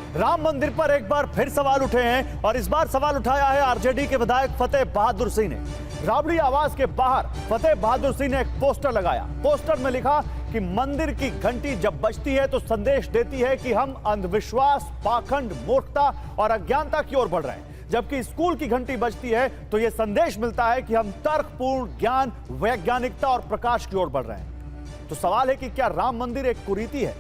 राम मंदिर पर एक बार फिर सवाल उठे हैं और इस बार सवाल उठाया है आरजेडी के विधायक फतेह बहादुर सिंह ने। राबड़ी आवास के बाहर फतेह बहादुर सिंह ने एक पोस्टर लगाया। पोस्टर में लिखा कि मंदिर की घंटी जब बजती है तो संदेश देती है कि हम अंधविश्वास, पाखंड, मूर्खता और अज्ञानता की ओर बढ़ रहे हैं। जबकि स्कूल की घंटी बजती है तो यह संदेश मिलता है कि हम तर्कपूर्ण, ज्ञान, वैज्ञानिकता और प्रकाश की ओर बढ़ रहे हैं। तो सवाल है कि क्या राम मंदिर एक कुरीति है?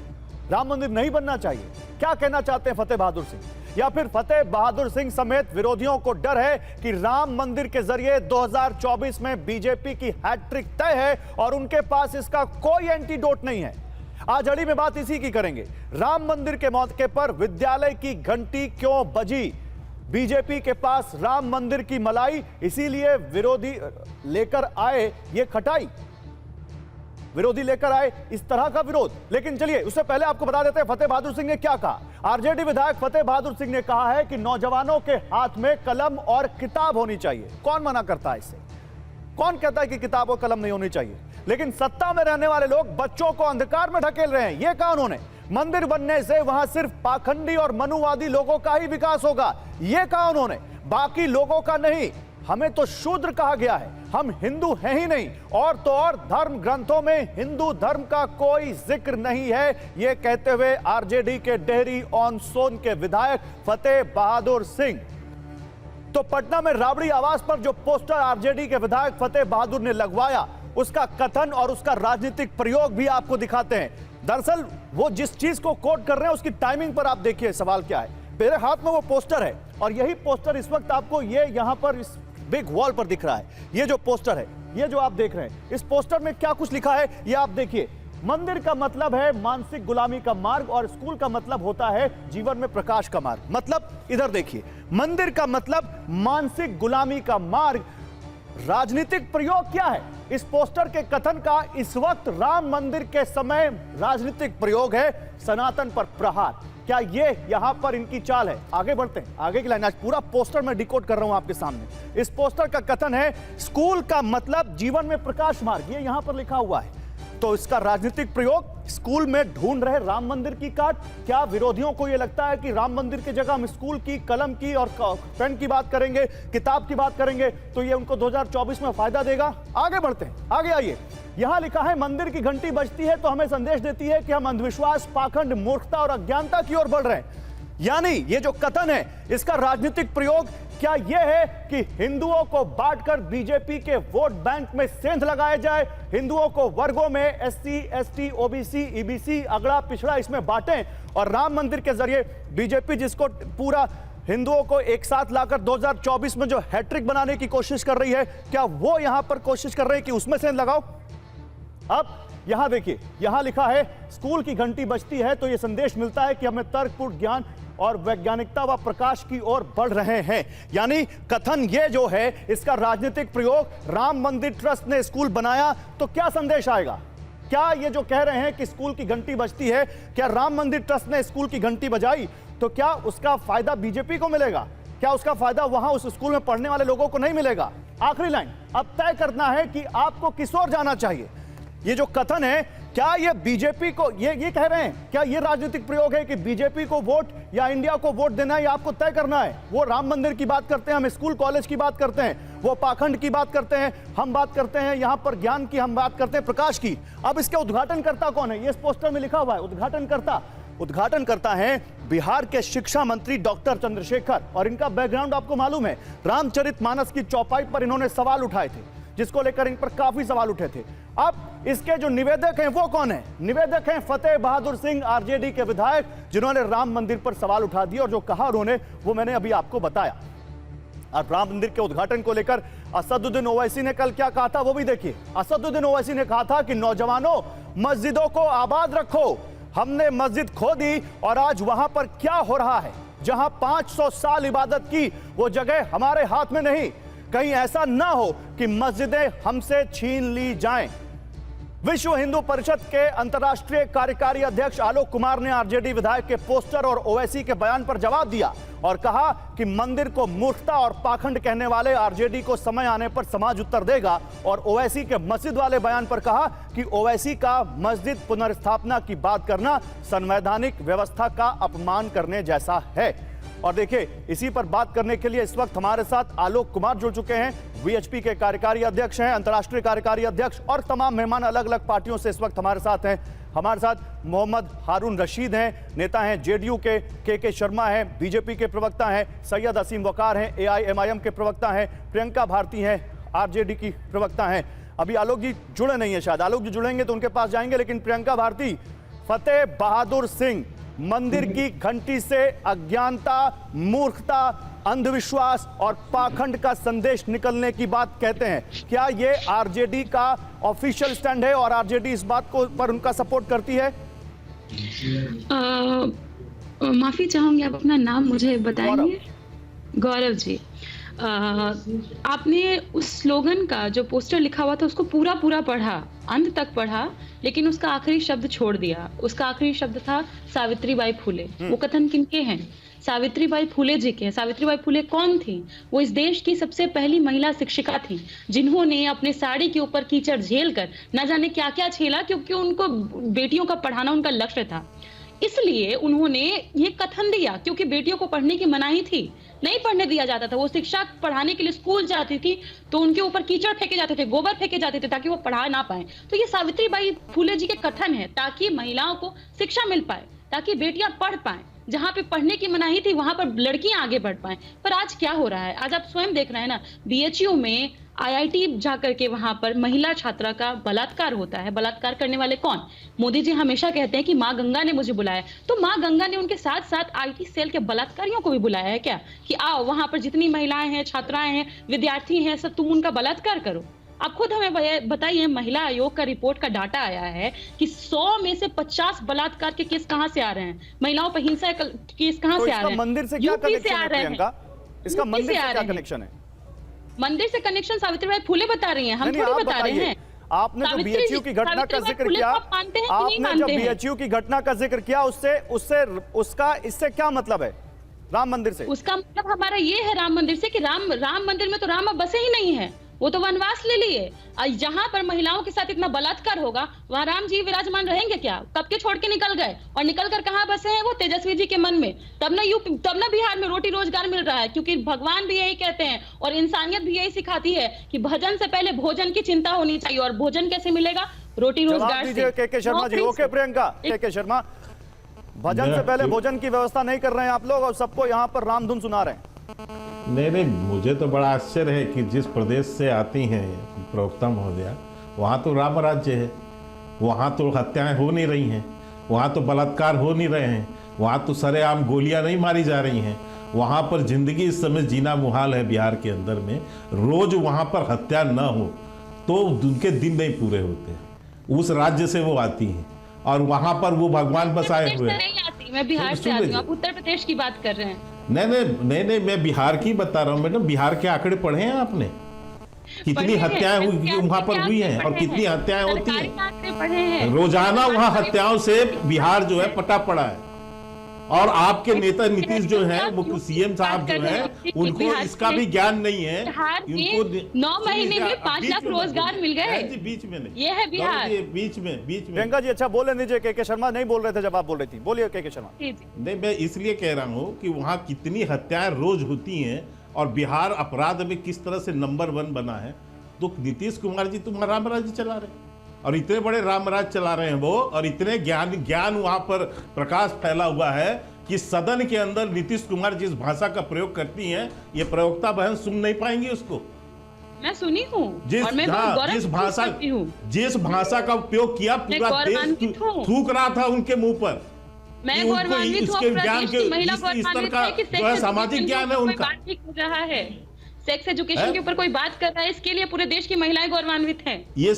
राम मंदिर नहीं बनना चाहिए? क्या कहना चाहते हैं फतेह बहादुर सिंह? या फिर फतेह बहादुर सिंह समेत विरोधियों को डर है कि राम मंदिर के जरिए 2024 में बीजेपी की हैट्रिक तय है और उनके पास इसका कोई एंटीडोट नहीं है? आज अड़ी में बात इसी की करेंगे। राम मंदिर के मौके पर विद्यालय की घंटी क्यों बजी? बीजेपी के पास राम मंदिर की मलाई, इसीलिए विरोधी लेकर आए ये खटाई, विरोधी लेकर आए इस तरह का विरोध। लेकिन चलिए उससे पहले आपको बता देते हैं फतेह बहादुर सिंह ने क्या कहा। आरजेडी विधायक फतेह बहादुर सिंह ने कहा है कि नौजवानों के हाथ में कलम और किताब होनी चाहिए। कौन मना करता है इससे? कौन कहता है कि किताब और कलम नहीं होनी चाहिए? लेकिन सत्ता में रहने वाले लोग बच्चों को अंधकार में ढकेल रहे हैं। यह कहा उन्होंने। मंदिर बनने से वहां सिर्फ पाखंडी और मनुवादी लोगों का ही विकास होगा, यह कहा उन्होंने, बाकी लोगों का नहीं। हमें तो शूद्र कहा गया है, हम हिंदू हैं ही नहीं, और तो और धर्म ग्रंथों में हिंदू धर्म का कोई जिक्र नहीं है। यह कहते हुए आरजेडी के डेहरी ऑन सोन के विधायक फतेह बहादुर सिंह। तो पटना में राबड़ी आवास पर जो पोस्टर आरजेडी के विधायक फतेह बहादुर ने लगवाया, उसका कथन और उसका राजनीतिक प्रयोग भी आपको दिखाते हैं। दरअसल वो जिस चीज को कोट कर रहे हैं उसकी टाइमिंग पर आप देखिए सवाल क्या है। मेरे हाथ में वो पोस्टर है और यही पोस्टर इस वक्त आपको ये यहां पर इस बिग वॉल पर दिख रहा है। ये जो पोस्टर है, ये जो आप देख रहे हैं, इस पोस्टर में क्या कुछ लिखा है ये आप देखिए। मंदिर का मतलब है मानसिक गुलामी का मार्ग और स्कूल का मतलब होता है जीवन में प्रकाश का मार्ग। मतलब इधर देखिए, मंदिर का मतलब मानसिक गुलामी का मार्ग। राजनीतिक प्रयोग क्या है? इस पोस्टर के कथन का इस वक्त राम मंदिर के समय राजनीतिक प्रयोग है सनातन पर प्रहार। क्या ये यहां पर इनकी चाल है? आगे बढ़ते हैं, आगे की लाइन। आज पूरा पोस्टर मैं डिकोड कर रहा हूं आपके सामने। इस पोस्टर का कथन है स्कूल का मतलब जीवन में प्रकाश मार्ग, ये यहां पर लिखा हुआ है। तो इसका राजनीतिक प्रयोग स्कूल में ढूंढ रहे राम मंदिर की काट। क्या विरोधियों को यह लगता है कि राम मंदिर की जगह हम स्कूल की, कलम की और पेन की बात करेंगे, किताब की बात करेंगे तो ये उनको 2024 में फायदा देगा? आगे बढ़ते हैं, आगे आइए। यहां लिखा है मंदिर की घंटी बजती है तो हमें संदेश देती है कि हम अंधविश्वास, पाखंड, मूर्खता और अज्ञानता की ओर बढ़ रहे हैं। यानी ये जो कथन है इसका राजनीतिक प्रयोग क्या यह है कि हिंदुओं को बांटकर बीजेपी के वोट बैंक में सेंध लगाया जाए, हिंदुओं को वर्गों में एससी, एसटी, ओबीसी, ईबीसी, अगड़ा पिछड़ा इसमें बांटें और राम मंदिर के जरिए बीजेपी जिसको पूरा हिंदुओं को एक साथ लाकर 2024 में जो हैट्रिक बनाने की कोशिश कर रही है, क्या वो यहां पर कोशिश कर रहे हैं कि उसमें सेंध लगाओ? अब यहां देखिए, यहां लिखा है स्कूल की घंटी बजती है तो यह संदेश मिलता है कि हमें तर्कपूर्ण ज्ञान और वैज्ञानिकता व प्रकाश की ओर बढ़ रहे हैं। यानी कथन ये जो है इसका राजनीतिक प्रयोग, राम मंदिर ट्रस्ट ने स्कूल बनाया तो क्या संदेश आएगा? क्या ये जो कह रहे हैं कि स्कूल की घंटी बजती है, क्या राम मंदिर ट्रस्ट ने स्कूल की घंटी बजाई तो क्या उसका फायदा बीजेपी को मिलेगा? क्या उसका फायदा वहां उस स्कूल में पढ़ने वाले लोगों को नहीं मिलेगा? आखिरी लाइन, अब तय करना है कि आपको किस ओर जाना चाहिए। ये जो कथन है, क्या ये बीजेपी को ये कह रहे हैं, क्या ये राजनीतिक प्रयोग है कि बीजेपी को वोट या इंडिया को वोट देना है, या आपको तय करना है? वो राम मंदिर की बात करते हैं, हम स्कूल कॉलेज की बात करते हैं, वो पाखंड की बात करते हैं, हम बात करते हैं यहां पर ज्ञान की, हम बात करते हैं प्रकाश की। अब इसके उद्घाटनकर्ता कौन है? ये इस पोस्टर में लिखा हुआ है उद्घाटन करता है बिहार के शिक्षा मंत्री डॉक्टर चंद्रशेखर। और इनका बैकग्राउंड आपको मालूम है, रामचरितमानस की चौपाई पर इन्होंने सवाल उठाए थे, जिसको लेकर इन पर काफी सवाल उठे थे। अब इसके जो निवेदक हैं वो कौन है? निवेदक हैं फतेह बहादुर सिंह, आरजेडी के विधायक, जिन्होंने राम मंदिर पर सवाल उठा दिया और जो कहा उन्होंने वो मैंने अभी आपको बताया। और राम मंदिर के उद्घाटन को लेकर असदुद्दीन ओवैसी ने कल क्या कहा था वो भी देखिए। असदुद्दीन ओवैसी ने कहा था कि नौजवानों, मस्जिदों को आबाद रखो। हमने मस्जिद खो दी और आज वहां पर क्या हो रहा है, जहां 500 साल इबादत की वो जगह हमारे हाथ में नहीं। कहीं ऐसा ना हो कि मस्जिदें हमसे छीन ली जाएं। विश्व हिंदू परिषद के अंतर्राष्ट्रीय कार्यकारी अध्यक्ष आलोक कुमार ने आरजेडी विधायक के पोस्टर और ओवैसी के बयान पर जवाब दिया और कहा कि मंदिर को मूर्खता और पाखंड कहने वाले आरजेडी को समय आने पर समाज उत्तर देगा। और ओवैसी के मस्जिद वाले बयान पर कहा कि ओवैसी का मस्जिद पुनर्स्थापना की बात करना संवैधानिक व्यवस्था का अपमान करने जैसा है। और देखिए, इसी पर बात करने के लिए इस वक्त हमारे साथ आलोक कुमार जुड़ चुके हैं, वीएचपी के कार्यकारी अध्यक्ष हैं, अंतर्राष्ट्रीय कार्यकारी अध्यक्ष, और तमाम मेहमान अलग अलग पार्टियों से इस वक्त हमारे साथ हैं। हमारे साथ मोहम्मद हारून रशीद हैं, नेता हैं जेडीयू के शर्मा हैं, बीजेपी के प्रवक्ता हैं, सैयद असीम वकार हैं, एआईएमआईएम के प्रवक्ता हैं, प्रियंका भारती हैं, आरजेडी की प्रवक्ता हैं। अभी आलोक जी जुड़े नहीं है, शायद आलोक जी जुड़ेंगे तो उनके पास जाएंगे, लेकिन प्रियंका भारती, फतेह बहादुर सिंह मंदिर की घंटी से अज्ञानता, मूर्खता, अंधविश्वास और पाखंड का संदेश निकलने की बात कहते हैं। क्या ये आरजेडी का ऑफिशियल स्टैंड है और आरजेडी इस बात को पर उनका सपोर्ट करती है? माफी चाहूंगी, आप अपना नाम मुझे बताएंगे? गौरव जी, आपने उस स्लोगन का जो पोस्टर लिखा हुआ था उसको पूरा पढ़ा, अंत तक पढ़ा, लेकिन उसका आखिरी शब्द छोड़ दिया। उसका आखिरी शब्द था सावित्रीबाई फुले। वो कथन किनके हैं? सावित्रीबाई फुले जी के हैं। सावित्रीबाई फुले कौन थी? वो इस देश की सबसे पहली महिला शिक्षिका थी, जिन्होंने अपने साड़ी के ऊपर कीचड़ झेल कर न जाने क्या क्या झेला, क्योंकि उनको बेटियों का पढ़ाना उनका लक्ष्य था। इसलिए उन्होंने ये कथन दिया, क्योंकि बेटियों को पढ़ने की मनाही थी, नहीं पढ़ने दिया जाता था। वो शिक्षा पढ़ाने के लिए स्कूल जाती थी तो उनके ऊपर कीचड़ फेंके जाते थे, गोबर फेंके जाते थे, ताकि वो पढ़ा ना पाए। तो ये सावित्रीबाई फुले जी के कथन है, ताकि महिलाओं को शिक्षा मिल पाए, ताकि बेटियां पढ़ पाए। जहां पे पढ़ने की मनाही थी वहां पर लड़कियां आगे बढ़ पाए। पर आज क्या हो रहा है? आज आप स्वयं देख रहे हैं ना, बीएचयू में आईआईटी जाकर के वहां पर महिला छात्रा का बलात्कार होता है। बलात्कार करने वाले कौन? मोदी जी हमेशा कहते हैं कि माँ गंगा ने मुझे बुलाया, तो माँ गंगा ने उनके साथ साथ आईटी सेल के बलात्कारियों को भी बुलाया है क्या, कि आओ वहां पर जितनी महिलाएं हैं, छात्राएं हैं, विद्यार्थी हैं, सब तुम उनका बलात्कार करो। आप खुद हमें बताइए, महिला आयोग का रिपोर्ट का डाटा आया है कि 100 में से 50 बलात्कार के केस कहां से आ रहे हैं? महिलाओं पर हिंसा के केस कहां से आ रहे हैं? मंदिर से क्या कनेक्शन है प्रियंका? इसका मंदिर से क्या कनेक्शन है? मंदिर से कनेक्शन सावित्रीबाई फुले बता रही हैं, हम थोड़ी बता रहे हैं। आपने जो बीएचयू की घटना का जिक्र किया, आपने जो बीएचयू की घटना का जिक्र किया, उसका इससे क्या मतलब है राम मंदिर से? उसका मतलब हमारा ये है राम मंदिर से कि राम मंदिर में तो राम अब बसे ही नहीं है, वो तो वनवास ले लिए। जहां पर महिलाओं के साथ इतना बलात्कार होगा वहां राम जी विराजमान रहेंगे क्या? कब के छोड़ के निकल गए, और निकल कर कहां बसे हैं? वो तेजस्वी जी के मन में। तब ना बिहार में रोटी रोजगार मिल रहा है, क्योंकि भगवान भी यही कहते हैं और इंसानियत भी यही सिखाती है कि भजन से पहले भोजन की चिंता होनी चाहिए। और भोजन कैसे मिलेगा? रोटी रोजगार से। के शर्मा जी, ओके प्रियंका, के शर्मा, भजन से पहले भोजन की व्यवस्था नहीं कर रहे हैं आप लोग और सबको यहाँ पर रामधुन सुना रहे हैं। नहीं, मुझे तो बड़ा आश्चर्य है कि जिस प्रदेश से आती हैं प्रवक्ता महोदया, वहाँ तो राम राज्य है, वहाँ तो हत्याएं हो नहीं रही हैं, वहाँ तो बलात्कार हो नहीं रहे हैं, वहाँ तो सरेआम गोलियां नहीं मारी जा रही हैं, वहाँ पर जिंदगी इस समय जीना मुहाल है। बिहार के अंदर में रोज वहाँ पर हत्या न हो तो उनके दिन नहीं पूरे होते। उस राज्य से वो आती हैं और वहाँ पर वो भगवान बसाए हुए हैं। मैं बिहार से आती हूँ, आप उत्तर प्रदेश की बात कर रहे हैं। नहीं, मैं बिहार की बता रहा हूँ मैडम। बिहार के आंकड़े पढ़े हैं आपने? कितनी हत्याएं वहां पर हुई हैं और कितनी हत्याएं होती हैं रोजाना? वहां हत्याओं से बिहार जो है पटा पड़ा है। और आपके नेता नीतीश जो है, वो सीएम साहब जो है, उनको इसका भी ज्ञान नहीं है। उनको 9 महीने में 5 लाख रोजगार मिल गए। बीच में नहीं, ये है बिहार। बीच में प्रियंका जी, अच्छा बोले दीजिए। के शर्मा नहीं बोल रहे थे जब आप बोल रही थी, बोलिए के शर्मा। नहीं, मैं इसलिए कह रहा हूँ कि वहाँ कितनी हत्याएं रोज होती हैं और बिहार अपराध में किस तरह से नंबर 1 बना है। तो नीतीश कुमार जी तुम्हारा राम राज्य चला रहे हैं और इतने बड़े रामराज चला रहे हैं वो, और इतने ज्ञान वहां पर प्रकाश फैला हुआ है कि सदन के अंदर नीतीश कुमार जिस भाषा का प्रयोग करती हैं, ये प्रवक्ता बहन सुन नहीं पाएंगी उसको। मैं सुनी हूँ, जिस भाषा का उपयोग किया पूरा देश थूक रहा था उनके मुंह पर। मैं गौरवान्वित हूँ, ज्ञान के स्तर का जो है सामाजिक ज्ञान है उनका। रहा है सेक्स एजुकेशन के ऊपर कोई बात कर रहा है, इसके लिए पूरे देश की महिलाएं गौरवान्वित हैं। ये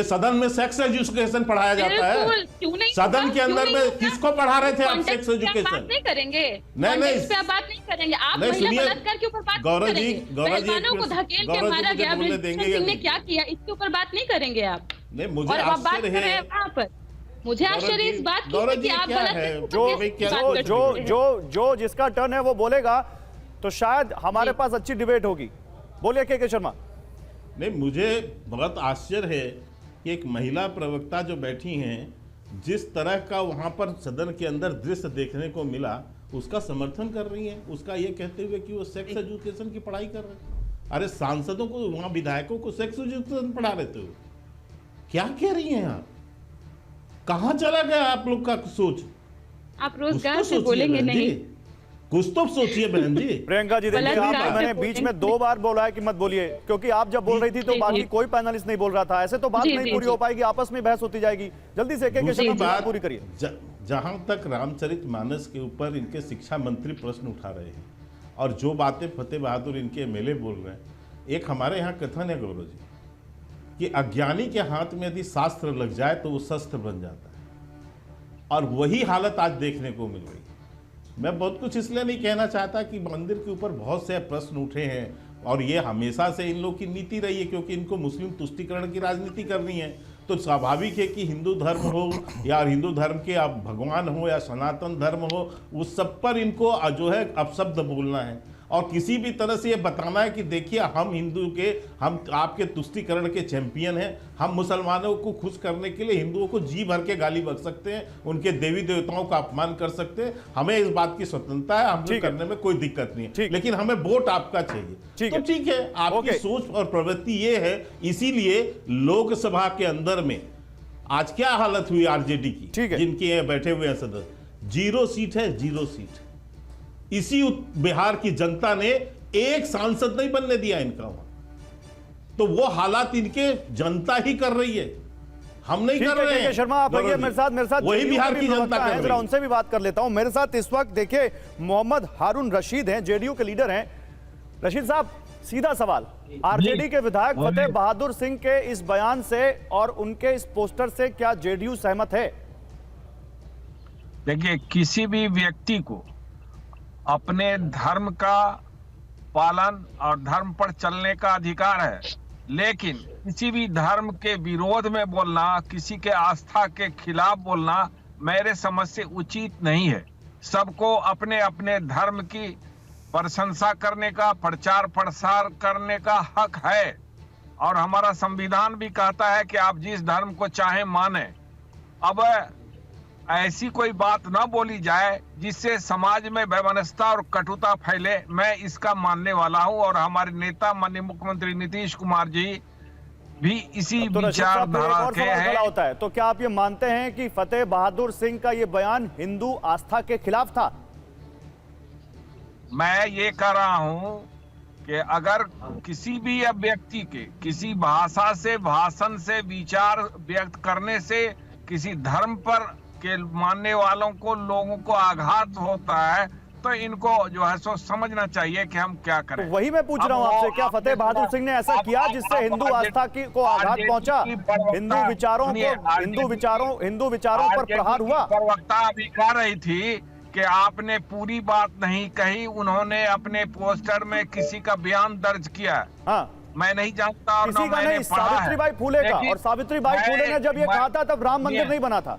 सदन में सेक्स एजुकेशन पढ़ाया जाता है। क्यों नहीं? सदन के अंदर में किसको पढ़ा रहे थे आप सेक्स एजुकेशन? बात नहीं करेंगे, नहीं, इस पे आप बात नहीं करेंगे। आप महिला बलात्कार के ऊपर बात करेंगे, पहलवानों को धकेल के मारा गया, ने क्या किया, इसके ऊपर बात नहीं करेंगे आप। नहीं, मुझे आश्चर्य है। मुझे आश्चर्य इस बात की है कि आप गलत जो जिसका टर्न है वो बोलेगा तो शायद हमारे पास अच्छी डिबेट होगी। बोलिए के शर्मा। नहीं, मुझे बहुत आश्चर्य है कि एक महिला प्रवक्ता जो बैठी हैं, जिस तरह का वहां पर सदन के अंदर दृश्य देखने को मिला, उसका समर्थन कर रही हैं, उसका ये कहते हुए कि वो सेक्स एजुकेशन की पढ़ाई कर रहे हैं। अरे सांसदों को, वहां विधायकों को सेक्स एजुकेशन पढ़ा रहे थे, क्या कह रही हैं आप? कहां चला गया आप लोग का सोच? आप रोजगार से बोलेंगे नहीं, कुछ तो सोचिए बहन जी। प्रियंका जी देखिए, मैंने बीच में 2 बार बोला है कि मत बोलिए, क्योंकि आप जब बोल रही थी तो बाकी कोई पैनलिस्ट नहीं बोल रहा था। ऐसे तो बात नहीं पूरी हो पाएगी, आपस में बहस होती जाएगी। जल्दी से के शर्मा बात पूरी करिए। जहां तक रामचरितमानस के ऊपर इनके शिक्षा मंत्री प्रश्न उठा रहे हैं और जो बातें फतेह बहादुर इनके एमएलए बोल रहे हैं, एक हमारे यहाँ कथन है गौरव जी कि अज्ञानी के हाथ में यदि शास्त्र लग जाए तो वो शस्त्र बन जाता है, और वही हालत आज देखने को मिल रही है। मैं बहुत कुछ इसलिए नहीं कहना चाहता कि मंदिर के ऊपर बहुत से प्रश्न उठे हैं और ये हमेशा से इन लोग की नीति रही है, क्योंकि इनको मुस्लिम तुष्टीकरण की राजनीति करनी है। तो स्वाभाविक है कि हिंदू धर्म हो या हिंदू धर्म के अब भगवान हो या सनातन धर्म हो, उस सब पर इनको जो है अपशब्द बोलना है और किसी भी तरह से ये बताना है कि देखिए हम हिंदू के, हम आपके तुष्टीकरण के चैंपियन हैं, हम मुसलमानों को खुश करने के लिए हिंदुओं को जी भर के गाली बक सकते हैं, उनके देवी देवताओं का अपमान कर सकते हैं, हमें इस बात की स्वतंत्रता है, हम करने में कोई दिक्कत नहीं है, लेकिन हमें वोट आपका चाहिए। तो ठीक है, आपकी सोच और प्रवृत्ति ये है। इसीलिए लोकसभा के अंदर में आज क्या हालत हुई आरजेडी की, जिनके बैठे हुए हैं सदस्य, 0 सीट है, 0 सीट। इसी बिहार की जनता ने एक सांसद नहीं बनने दिया इनका वहां, तो वो हालात इनके जनता ही कर रही है, हम नहीं कर रहे हैं। शर्मा आप आइए मेरे साथ वही बिहार की जनता कर रही है। उनसे भी बात कर लेता हूं। मेरे साथ इस वक्त देखिए मोहम्मद हारून रशीद हैं, जेडीयू के लीडर हैं। रशीद साहब, सीधा सवाल, आरजेडी के विधायक फतेह बहादुर सिंह के इस बयान से और उनके इस पोस्टर से क्या जेडीयू सहमत है? देखिए, किसी भी व्यक्ति को अपने धर्म का पालन और धर्म पर चलने का अधिकार है, लेकिन किसी भी धर्म के विरोध में बोलना, किसी के आस्था के खिलाफ बोलना मेरे समझ से उचित नहीं है। सबको अपने अपने धर्म की प्रशंसा करने का, प्रचार प्रसार करने का हक है, और हमारा संविधान भी कहता है कि आप जिस धर्म को चाहे माने। अब ऐसी कोई बात ना बोली जाए जिससे समाज में वैमनस्यता और कटुता फैले, मैं इसका मानने वाला हूं, और हमारे नेता माननीय मुख्यमंत्री नीतीश कुमार जी भी इसी विचारधारा के हैं। होता है तो क्या आप ये मानते हैं कि फतेह बहादुर सिंह का ये बयान हिंदू आस्था के खिलाफ था? मैं ये कह रहा हूं कि अगर किसी भी व्यक्ति के किसी भाषा से, भाषण से, विचार व्यक्त करने से किसी धर्म पर के मानने वालों को, लोगों को आघात होता है, तो इनको जो है सो समझना चाहिए कि हम क्या करें। वही मैं पूछ रहा हूं आपसे, क्या फतेह बहादुर सिंह ने ऐसा किया जिससे हिंदू आस्था की को आघात पहुंचा, हिंदू विचारों पर प्रहार हुआ? प्रवक्ता अभी कह रही थी कि आपने पूरी बात नहीं कही, उन्होंने अपने पोस्टर में किसी का बयान दर्ज किया। हाँ, मैं नहीं जानता और किसी का नहीं, सावित्रीबाई फुले का। और सावित्रीबाई फुले ने जब ये कहा था तब राम मंदिर नहीं बना था।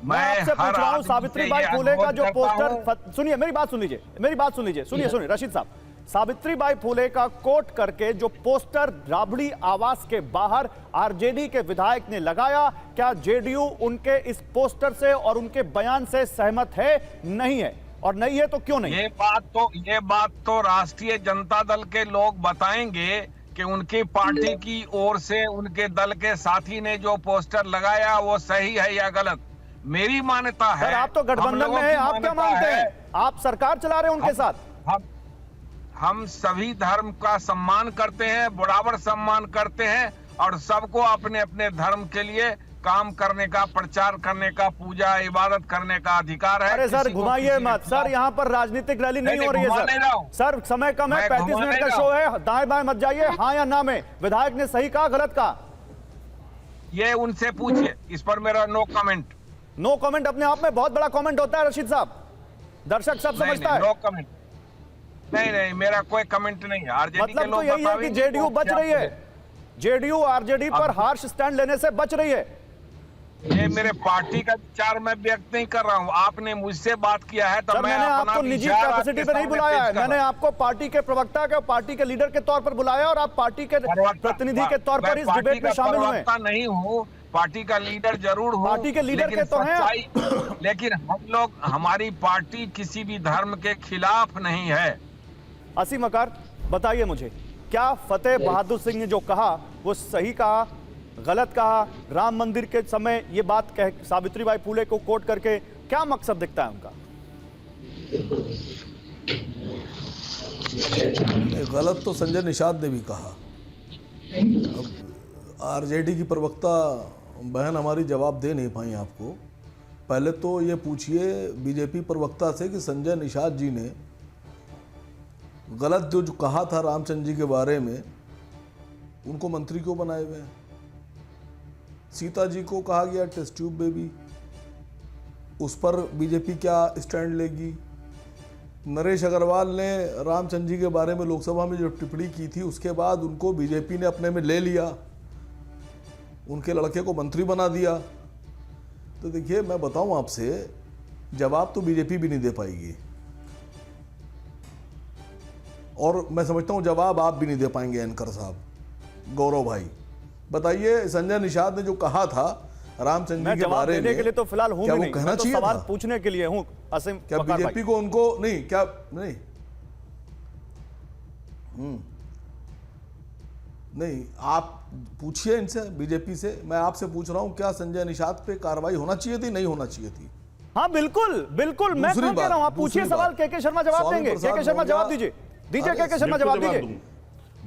मैं आपसे पूछ रहा हूं, सावित्रीबाई फुले का जो पोस्टर, सुनिए मेरी बात सुन लीजिए, सुनिए रशीद साहब, सावित्रीबाई फुले का कोट करके जो पोस्टर राबड़ी आवास के बाहर आरजेडी के विधायक ने लगाया, क्या जेडीयू उनके इस पोस्टर से और उनके बयान से सहमत है? नहीं है, और नहीं है तो क्यों नहीं? ये बात तो राष्ट्रीय जनता दल के लोग बताएंगे कि उनकी पार्टी की ओर से उनके दल के साथी ने जो पोस्टर लगाया वो सही है या गलत। मेरी मान्यता है, सर आप तो गठबंधन में हैं, आप क्या मानते हैं? आप सरकार चला रहे हैं उनके साथ। हम सभी धर्म का सम्मान करते हैं, बराबर सम्मान करते हैं, और सबको अपने अपने धर्म के लिए काम करने का, प्रचार करने का, पूजा इबादत करने का अधिकार है। अरे सर घुमाइए मत सर, यहाँ पर राजनीतिक रैली नहीं हो रही है सर, समय कम है, 35 मिनट का शो है, दाएं बाएं मत जाइए। हाँ या ना में विधायक ने सही कहा, गलत कहा? ये उनसे पूछिए, इस पर मेरा नो कमेंट। नो कमेंट अपने आप में बहुत बड़ा कमेंट होता है रशीद साहब, दर्शक सब समझता है। नो कमेंट नहीं, मेरा कोई कमेंट नहीं है। आरजेडी मतलब तो यही है कि जेडीयू बच रही है, जेडीयू आरजेडी पर हार्श स्टैंड लेने से बच रही है। ये मेरे पार्टी का विचार मैं व्यक्त नहीं कर रहा हूँ। आपने मुझसे बात किया है तो सर, मैं मैंने अपना आपको निजी विचार कैपेसिटी आपके पे नहीं सामने बुलाया है, पेश कर मैंने रहा हूं। आपको पार्टी के प्रवक्ता के, पार्टी के लीडर के तौर पर बुलाया और आप पार्टी के प्रतिनिधि के तौर पर इस डिबेट में शामिल हुए। प्रवक्ता नहीं हूँ, पार्टी का लीडर जरूर हूँ, पार्टी के लीडर लेकिन के तो हैं आप। सच्चाई लेकिन हम लोग, हमारी पार्टी किसी भी धर्म के खिलाफ नहीं है। असीम वकार, बताइए मुझे, क्या फतेह बहादुर सिंह ने जो कहा वो सही कहा, गलत कहा? राम मंदिर के समय ये बात कह सावित्रीबाई फुले को कोट करके क्या मकसद दिखता है उनका? गलत तो संजय निषाद ने भी कहा। अब आरजेडी की प्रवक्ता बहन हमारी जवाब दे नहीं पाई आपको। पहले तो ये पूछिए बीजेपी प्रवक्ता से कि संजय निषाद जी ने गलत जो कहा था रामचंद्र जी के बारे में, उनको मंत्री क्यों बनाए हुए हैं? सीता जी को कहा गया टेस्ट ट्यूब बेबी, उस पर बीजेपी क्या स्टैंड लेगी? नरेश अग्रवाल ने रामचंद्र जी के बारे में लोकसभा में जो टिप्पणी की थी, उसके बाद उनको बीजेपी ने अपने में ले लिया, उनके लड़के को मंत्री बना दिया। तो देखिए, मैं बताऊं आपसे, जवाब तो बीजेपी भी नहीं दे पाएगी, और मैं समझता हूं जवाब आप भी नहीं दे पाएंगे एंकर साहब। गौरव भाई, बताइए, संजय निषाद ने जो कहा था रामचंद्र जी के बारे में, देने के लिए तो फिलहाल हूं क्या भी वो नहीं, कहना मैं तो चाहिए सवाल था? पूछने के लिए हूं। असीम क्या वकार भाई, बीजेपी को उनको नहीं, क्या नहीं नहीं, आप पूछिए इनसे, बीजेपी से। मैं आपसे पूछ रहा हूं, क्या संजय निषाद पे कार्रवाई होना चाहिए थी, नहीं होना चाहिए थी? हाँ बिल्कुल बिल्कुल, मैं दूसरी कह रहा हूं, आप बात, पूछिए दूसरी सवाल। बात। के शर्मा जवाब स्वामी देंगे। प्रसाद के शर्मा मौर्य- जवाब दीजिए, दीजिए। अरे, के शर्मा जवाब दीजिए।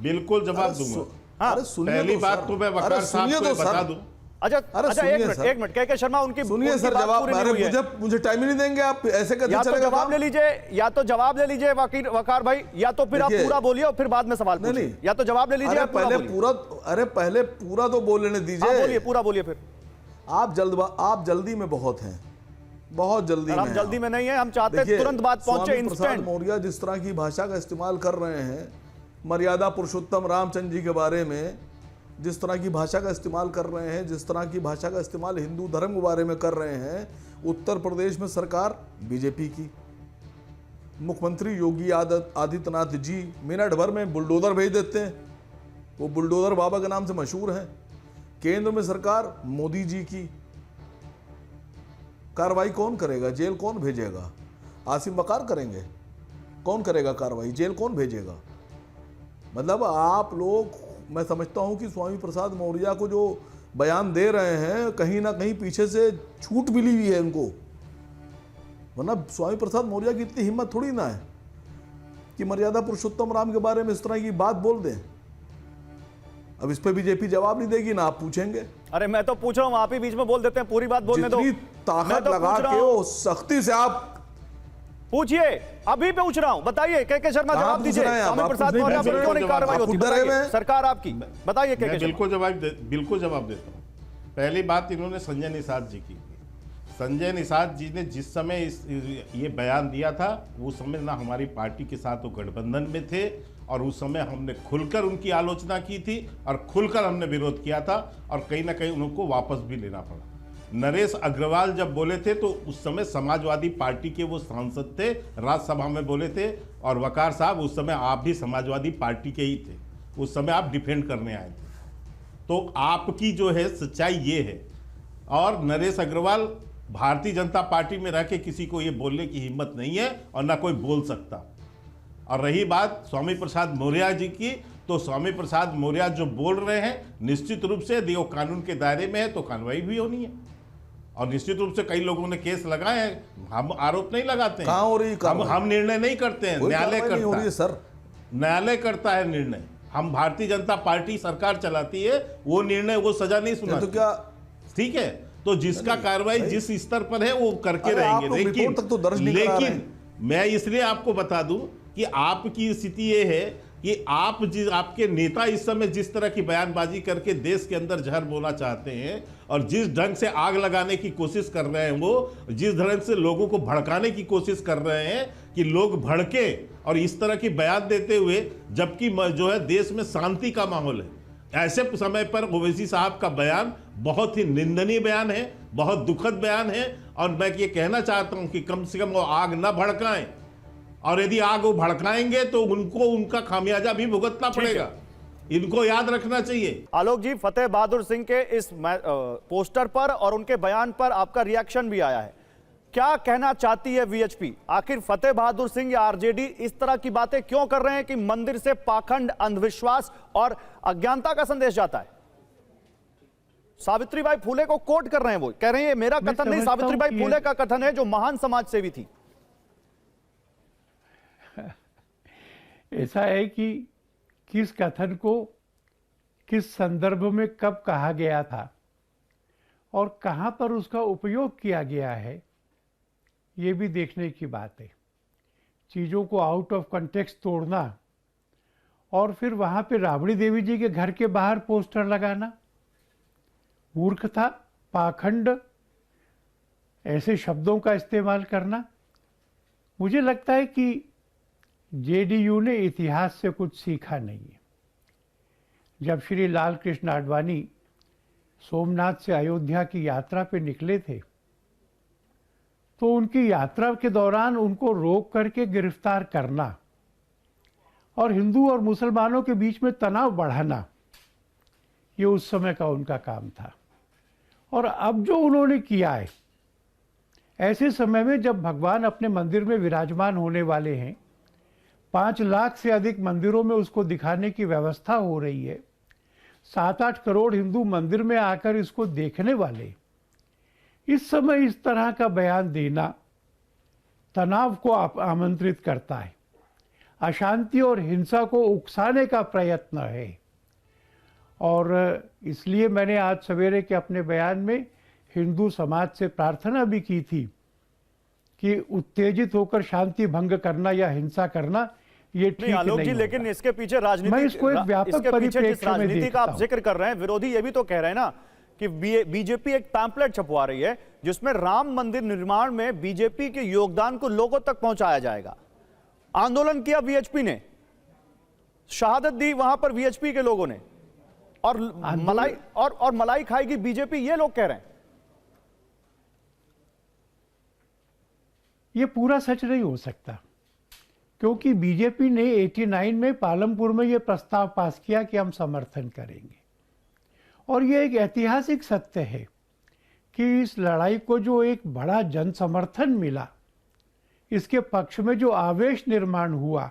बिल्कुल जवाब दूंगा। हाँ, अरे सुनिए पहली तो बात सर। तो मैं अरे वकार साहब सुनिए को तो बता सर। दूं। अच्छा अरे अच्छा, सुनिए एक सर। मिनट, के शर्मा उनकी सुनिए उनकी सर, बात जवाब। पूरी नहीं अरे हुई है। मुझे टाइम ही नहीं देंगे आप, ऐसे कैसे या तो चलेगा जवाब काम? ले लीजिए, या तो जवाब ले लीजिए वकार भाई, या तो फिर आप देखिए, पूरा बोलिए और फिर बाद में सवाल नहीं, पूछिए। नहीं। या तो जवाब ले लीजिए, अरे या पूरा पहले बोलिए। पूरा, अरे पहले पूरा तो बोल लेने हाँ, दीजिए। बोलिए, पूरा बोलिए फिर। आप जल्दी में बहुत हैं, बहुत जल्दी में हम हैं जल्दी आप। में नहीं है, हम चाहते हैं देखिए, तुरंत बात पहुंचे, स्वामी प्रसाद इंस्टेंट। मौर्य जिस तरह की भाषा का इस्तेमाल कर रहे हैं मर्यादा पुरुषोत्तम रामचंद्र जी के बारे में, जिस तरह की भाषा का इस्तेमाल कर रहे हैं, जिस तरह की भाषा का इस्तेमाल हिंदू धर्म के बारे में कर रहे हैं, उत्तर प्रदेश में सरकार बीजेपी की, मुख्यमंत्री योगी आदित्यनाथ जी मिनट भर में बुलडोजर भेज देते हैं, वो बुलडोजर बाबा के नाम से मशहूर हैं। केंद्र में सरकार मोदी जी की। कार्रवाई कौन करेगा? जेल कौन भेजेगा? आसिम वकार करेंगे? कौन करेगा कार्रवाई? जेल कौन भेजेगा? मतलब आप लोग, मैं समझता हूं कि स्वामी प्रसाद मौर्य को जो बयान दे रहे हैं, कहीं ना कहीं पीछे से छूट मिली हुई है उनको, वरना स्वामी प्रसाद मौर्य की इतनी हिम्मत थोड़ी ना है कि मर्यादा पुरुषोत्तम राम के बारे में इस तरह की बात बोल दें। अब इस पे बीजेपी जवाब नहीं देगी ना, आप पूछेंगे। अरे मैं तो पूछ रहा हूँ, आप ही बीच में बोल देते हैं, पूरी बात बोलने दो। जितनी मैं ताकत तो लगा पूछ रहा के हूं। वो सख्ती से आप पूछिए, अभी पूछ रहा हूं, बताइए। के शर्मा कहाँ जवाब पूछ दीजिए। रहे हैं आप? स्वामी आप प्रसाद कुछ नहीं मौर्य पूछ पर रहे क्यों हो, नहीं कार्रवाई आप होती? खुद डरे हुए बताइए, हैं। सरकार आपकी, बताइए। मैं के बिल्कुल जवाब देता हूँ। पहली बात, इन्होंने संजय निषाद जी की। संजय निषाद जी ने जिस समय ये बयान दिया था, उस समय ना हमारी पार्टी के साथ वो गठबंधन में थे, और उस समय हमने खुलकर उनकी आलोचना की थी और खुलकर हमने विरोध किया था, और कहीं ना कहीं उनको वापस भी लेना पड़ा। नरेश अग्रवाल जब बोले थे तो उस समय समाजवादी पार्टी के वो सांसद थे, राज्यसभा में बोले थे, और वकार साहब उस समय आप भी समाजवादी पार्टी के ही थे, उस समय आप डिफेंड करने आए थे। तो आपकी जो है सच्चाई ये है, और नरेश अग्रवाल भारतीय जनता पार्टी में रह के किसी को ये बोलने की हिम्मत नहीं है और ना कोई बोल सकता। और रही बात स्वामी प्रसाद मौर्य जी की, तो स्वामी प्रसाद मौर्य जो बोल रहे हैं, निश्चित रूप से यदि वो कानून के दायरे में है तो कार्रवाई भी होनी है, और निश्चित रूप से कई लोगों ने केस लगाए हैं। हम आरोप नहीं लगाते हैं, कहाँ हो रही है कार्रवाई? हम निर्णय नहीं करते हैं, कोई न्यायालय कार्रवाई नहीं हो करता रही है। है सर। न्यायालय करता है निर्णय। हम भारतीय जनता पार्टी सरकार चलाती है, वो निर्णय, वो सजा नहीं सुना। तो क्या, ठीक है, तो जिसका कार्रवाई जिस स्तर पर है वो करके अरे आप रहेंगे। लोग रिपोर्ट तक तो दर्ज नहीं करा रहे लेकिन हैं। मैं इसलिए आपको बता दूं कि आपकी स्थिति ये है कि आपके नेता इस समय जिस तरह की बयानबाजी करके देश के अंदर जहर बोलना चाहते हैं, और जिस ढंग से आग लगाने की कोशिश कर रहे हैं, वो जिस ढंग से लोगों को भड़काने की कोशिश कर रहे हैं कि लोग भड़के और इस तरह की बयान देते हुए, जबकि जो है देश में शांति का माहौल है, ऐसे समय पर ओवैसी साहब का बयान बहुत ही निंदनीय बयान है। बहुत दुखद बयान है। और मैं ये कहना चाहता हूं कि कम से कम वो आग न भड़काएं, और यदि आग वो भड़काएंगे तो उनको उनका खामियाजा भी भुगतना पड़ेगा। इनको याद रखना चाहिए। आलोक जी, फतेह बहादुर सिंह के इस पोस्टर पर और उनके बयान पर आपका रिएक्शन भी आया है, क्या कहना चाहती है वीएचपी? आखिर फतेह बहादुर सिंह या आरजेडी इस तरह की बातें क्यों कर रहे हैं कि मंदिर से पाखंड, अंधविश्वास और अज्ञानता का संदेश जाता है? सावित्रीबाई फूले को कोट कर रहे हैं, वो कह रहे हैं ये मेरा कथन नहीं, सावित्रीबाई फूले का कथन है, जो महान समाज सेवी थी। ऐसा है कि किस कथन को किस संदर्भ में कब कहा गया था और कहां पर उसका उपयोग किया गया है, ये भी देखने की बात है। चीज़ों को आउट ऑफ कंटेक्स्ट तोड़ना और फिर वहां पे राबड़ी देवी जी के घर के बाहर पोस्टर लगाना मूर्खता, पाखंड, ऐसे शब्दों का इस्तेमाल करना। मुझे लगता है कि जेडीयू ने इतिहास से कुछ सीखा नहीं है। जब श्री लाल कृष्ण आडवाणी सोमनाथ से अयोध्या की यात्रा पे निकले थे तो उनकी यात्रा के दौरान उनको रोक करके गिरफ्तार करना और हिंदू और मुसलमानों के बीच में तनाव बढ़ाना, ये उस समय का उनका काम था। और अब जो उन्होंने किया है, ऐसे समय में जब भगवान अपने मंदिर में विराजमान होने वाले हैं, 5 लाख से अधिक मंदिरों में उसको दिखाने की व्यवस्था हो रही है, 7-8 करोड़ हिंदू मंदिर में आकर इसको देखने वाले, इस समय इस तरह का बयान देना तनाव को आमंत्रित करता है, अशांति और हिंसा को उकसाने का प्रयत्न है। और इसलिए मैंने आज सवेरे के अपने बयान में हिंदू समाज से प्रार्थना भी की थी कि उत्तेजित होकर शांति भंग करना या हिंसा करना ये ठीक नहीं आलोक जी, होगा। लेकिन इसके पीछे राजनीति, मैं इसको एक व्यापक परिप्रेक्ष्य में राजनीति का आप देखता जिक्र कर रहे हैं, विरोधी ये भी तो कह रहे हैं ना कि बीजेपी एक पैम्पलेट छपवा रही है जिसमें राम मंदिर निर्माण में बीजेपी के योगदान को लोगों तक पहुंचाया जाएगा। आंदोलन किया वीएचपी ने, शहादत दी वहां पर वीएचपी के लोगों ने, और मलाई खाएगी बीजेपी, ये लोग कह रहे हैं। ये पूरा सच नहीं हो सकता, क्योंकि बीजेपी ने 89 में पालमपुर में ये प्रस्ताव पास किया कि हम समर्थन करेंगे। और ये एक ऐतिहासिक सत्य है कि इस लड़ाई को जो एक बड़ा जन समर्थन मिला, इसके पक्ष में जो आवेश निर्माण हुआ,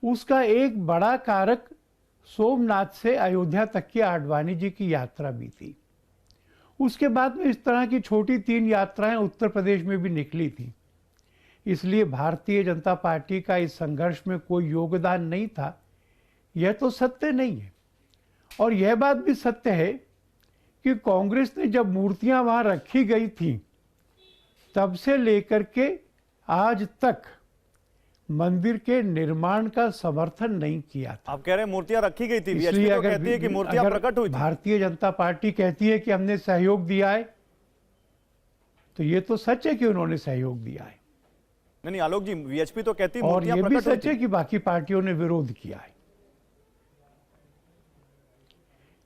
उसका एक बड़ा कारक सोमनाथ से अयोध्या तक की आडवाणी जी की यात्रा भी थी। उसके बाद में इस तरह की छोटी 3 यात्राएं उत्तर प्रदेश में भी निकली थी। इसलिए भारतीय जनता पार्टी का इस संघर्ष में कोई योगदान नहीं था, यह तो सत्य नहीं है। और यह बात भी सत्य है कि कांग्रेस ने जब मूर्तियां वहां रखी गई थी, तब से लेकर के आज तक मंदिर के निर्माण का समर्थन नहीं किया था। आप कह रहे हैं मूर्तियां रखी गई थी, इसलिए तो कहती है कि मूर्तियां प्रकट हुई थी। भारतीय जनता पार्टी कहती है कि हमने सहयोग दिया है, तो ये तो सच है कि उन्होंने सहयोग दिया है। नहीं आलोक जी, वीएचपी तो कहती है और मूर्तियां ये भी प्रकट हुई सच है थी। कि बाकी पार्टियों ने विरोध किया है।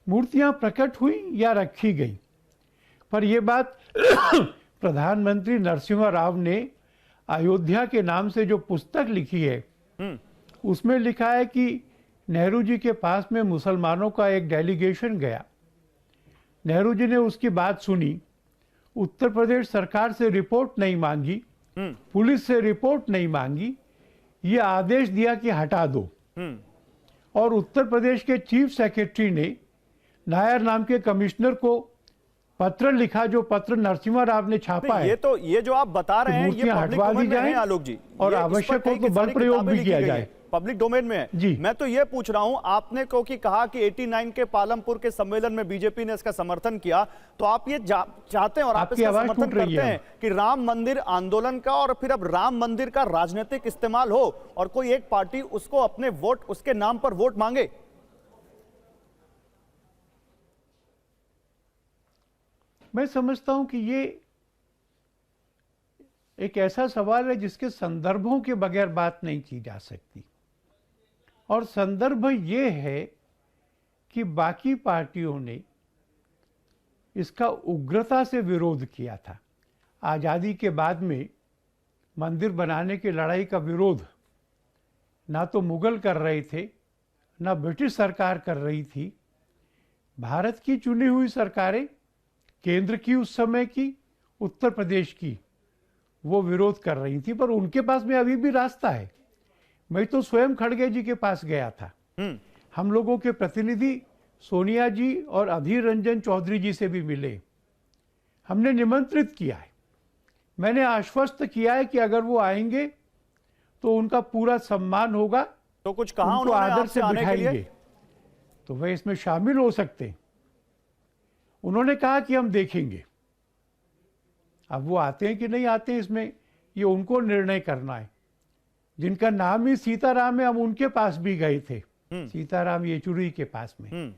मूर्तियां प्रकट हुई या रखी गई, पर यह बात प्रधानमंत्री नरसिम्हा राव ने अयोध्या के नाम से जो पुस्तक लिखी है, उसमें लिखा है कि नेहरू जी के पास में मुसलमानों का एक डेलीगेशन गया। नेहरू जी ने उसकी बात सुनी, उत्तर प्रदेश सरकार से रिपोर्ट नहीं मांगी, पुलिस से रिपोर्ट नहीं मांगी, ये आदेश दिया कि हटा दो। और उत्तर प्रदेश के चीफ सेक्रेटरी ने नायर नाम के कमिश्नर को पत्र लिखा, जो पत्र नरसिम्हा राव ने छापा है। ये जो आप बता रहे हैं, ये पब्लिक डोमेन में है आलोक जी, और आवश्यक हो तो बल प्रयोग भी किया जाए, पब्लिक डोमेन में है जी। मैं तो ये पूछ रहा हूं, आपने क्योंकि कहा कि 89 के पालमपुर के सम्मेलन में बीजेपी ने इसका समर्थन किया, तो आप ये चाहते हैं और आप इसका समर्थन करते हैं कि राम मंदिर आंदोलन का और फिर अब राम मंदिर का राजनीतिक इस्तेमाल हो और कोई एक पार्टी उसको अपने वोट, उसके नाम पर वोट मांगे? मैं समझता हूं कि ये एक ऐसा सवाल है जिसके संदर्भों के बगैर बात नहीं की जा सकती। और संदर्भ ये है कि बाकी पार्टियों ने इसका उग्रता से विरोध किया था। आज़ादी के बाद में मंदिर बनाने की लड़ाई का विरोध ना तो मुगल कर रहे थे, ना ब्रिटिश सरकार कर रही थी। भारत की चुनी हुई सरकारें, केंद्र की उस समय की, उत्तर प्रदेश की, वो विरोध कर रही थी। पर उनके पास में अभी भी रास्ता है। मैं तो स्वयं खड़गे जी के पास गया था। हम लोगों के प्रतिनिधि सोनिया जी और अधीर रंजन चौधरी जी से भी मिले। हमने निमंत्रित किया है। मैंने आश्वस्त किया है कि अगर वो आएंगे तो उनका पूरा सम्मान होगा, तो कुछ कहा उनको उन्होंने आदर आपसे से आने के लिए? बिठाएंगे तो वह इसमें शामिल हो सकते हैं। उन्होंने कहा कि हम देखेंगे। अब वो आते हैं कि नहीं आते हैं, इसमें ये उनको निर्णय करना है। जिनका नाम ही सीताराम है, हम उनके पास भी गए थे, सीताराम येचुरी के पास में।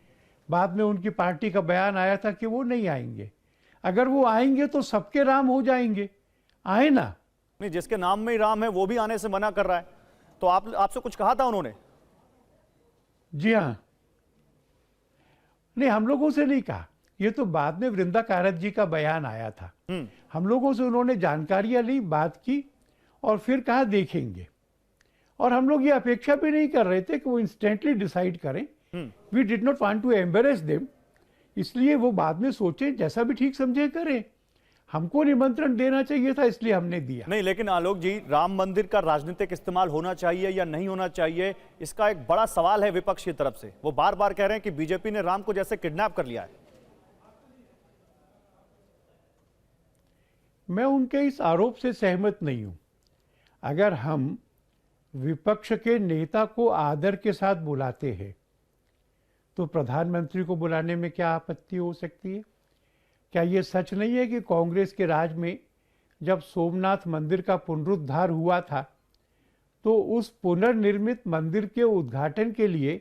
बाद में उनकी पार्टी का बयान आया था कि वो नहीं आएंगे। अगर वो आएंगे तो सबके राम हो जाएंगे, आए ना। नहीं, जिसके नाम में ही राम है वो भी आने से मना कर रहा है, तो आपसे कुछ कहा था उन्होंने? जी हाँ, नहीं, हम लोगों से नहीं कहा। ये तो बाद में वृंदा कारत जी का बयान आया था। हम लोगों से उन्होंने जानकारियां ली, बात की और फिर कहा देखेंगे। और हम लोग ये अपेक्षा भी नहीं कर रहे थे कि वो इंस्टेंटली डिसाइड करें। We did not want to embarrass them, इसलिए वो बाद में सोचें, जैसा भी ठीक समझे करें। हमको निमंत्रण देना चाहिए था, इसलिए हमने दिया। नहीं, लेकिन आलोक जी, राम मंदिर का राजनीतिक इस्तेमाल होना चाहिए या नहीं होना चाहिए, इसका एक बड़ा सवाल है विपक्ष की तरफ से। वो बार बार कह रहे हैं कि बीजेपी ने राम को जैसे किडनैप कर लिया है। मैं उनके इस आरोप से सहमत नहीं हूं। अगर हम विपक्ष के नेता को आदर के साथ बुलाते हैं तो प्रधानमंत्री को बुलाने में क्या आपत्ति हो सकती है? क्या यह सच नहीं है कि कांग्रेस के राज में जब सोमनाथ मंदिर का पुनरुद्धार हुआ था तो उस पुनर्निर्मित मंदिर के उद्घाटन के लिए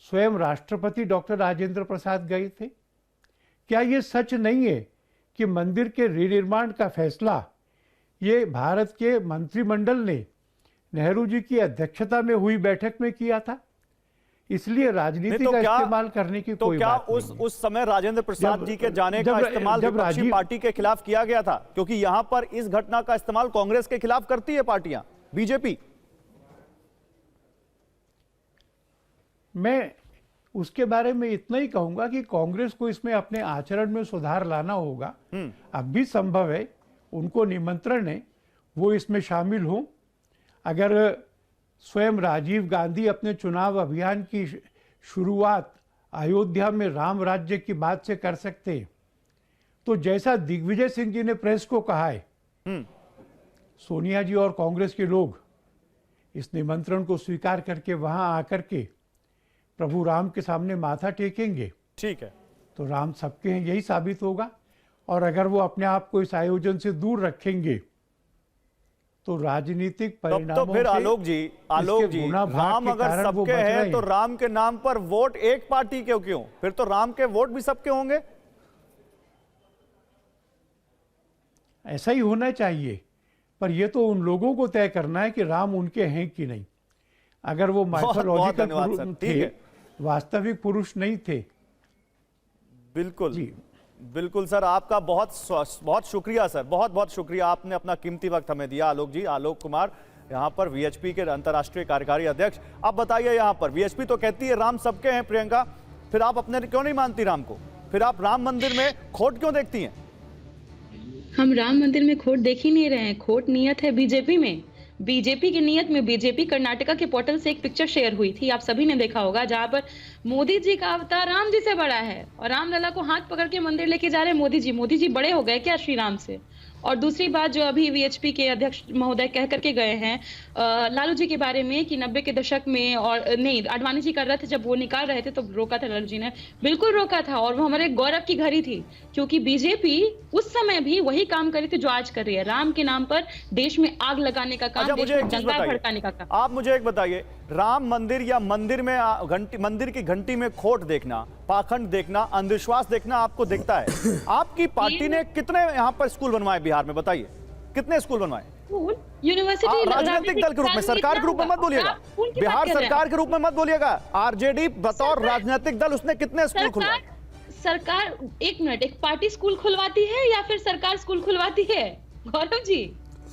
स्वयं राष्ट्रपति डॉक्टर राजेंद्र प्रसाद गए थे? क्या यह सच नहीं है कि मंदिर के रिनिर्माण का फैसला ये भारत के मंत्रिमंडल ने नेहरू जी की अध्यक्षता में हुई बैठक में किया था? इसलिए राजनीति का इस्तेमाल करने की कोई बात नहीं है। उस समय राजेंद्र प्रसाद जी के जाने का इस्तेमाल विपक्षी पार्टी के खिलाफ किया गया था, क्योंकि यहां पर इस घटना का इस्तेमाल कांग्रेस के खिलाफ करती है पार्टियां, बीजेपी। मैं उसके बारे में इतना ही कहूंगा कि कांग्रेस को इसमें अपने आचरण में सुधार लाना होगा। अब भी संभव है, उनको निमंत्रण है, वो इसमें शामिल हों। अगर स्वयं राजीव गांधी अपने चुनाव अभियान की शुरुआत अयोध्या में राम राज्य की बात से कर सकते हैं, तो जैसा दिग्विजय सिंह जी ने प्रेस को कहा है, सोनिया जी और कांग्रेस के लोग इस निमंत्रण को स्वीकार करके वहां आकर के प्रभु राम के सामने माथा टेकेंगे, ठीक है, तो राम सबके हैं, यही साबित होगा। और अगर वो अपने आप को इस आयोजन से दूर रखेंगे तो राजनीतिक परिणामों तो फिर आलोक जी, राम अगर सबके हैं तो राम के नाम पर वोट एक पार्टी के क्यों? फिर तो राम के वोट भी सबके होंगे। ऐसा ही होना चाहिए, पर यह तो उन लोगों को तय करना है कि राम उनके हैं कि नहीं। अगर वो माइथोलॉजिकल थे, वास्तविक पुरुष नहीं थे। बिल्कुल जी, बिल्कुल सर, आपका बहुत शुक्रिया सर, बहुत शुक्रिया, आपने अपना कीमती वक्त हमें दिया। आलोक जी, आलोक कुमार यहाँ पर वीएचपी के अंतर्राष्ट्रीय कार्यकारी अध्यक्ष। अब बताइए, यहाँ पर वीएचपी तो कहती है राम सबके हैं, प्रियंका, फिर आप अपने क्यों नहीं मानती राम को? फिर आप राम मंदिर में खोट क्यों देखती हैं? हम राम मंदिर में खोट देख ही नहीं रहे हैं। खोट नियत है बीजेपी में। बीजेपी की नियत में बीजेपी कर्नाटका के पोर्टल से एक पिक्चर शेयर हुई थी, आप सभी ने देखा होगा, जहां पर मोदी जी का अवतार राम जी से बड़ा है और रामलला को हाथ पकड़ के मंदिर लेके जा रहे हैं मोदी जी बड़े हो गए क्या श्री राम से? और दूसरी बात जो अभी वीएचपी के अध्यक्ष महोदय कह करके गए हैं लालू जी के बारे में कि 90 के दशक में, और नहीं, आडवाणी जी कर रहे थे, जब वो निकाल रहे थे तो रोका था लालू जी ने, बिल्कुल रोका था। और वो हमारे गौरव की घड़ी थी, क्योंकि बीजेपी उस समय भी वही काम करी थी जो आज कर रही है, राम के नाम पर देश में आग लगाने का काम, देश में दंगा भड़काने का काम। आप मुझे एक बताइए, राम मंदिर या मंदिर में मंदिर की घंटी में खोट देखना, पाखंड देखना, अंधविश्वास देखना आपको दिखता है? आपकी पार्टी ने कितने यहाँ पर स्कूल बनवाए बिहार में, बताइए कितने स्कूल बनवाए? यूनिवर्सिटी राजनीतिक दल के रूप में, सरकार के रूप में मत बोलिएगा, बिहार सरकार के रूप में मत बोलिएगा। आरजेडी बतौर राजनीतिक दल उसने कितने स्कूल खुलवाए? सरकार, एक मिनट, एक पार्टी स्कूल खुलवाती है या फिर सरकार स्कूल खुलवाती है? गौरव जी,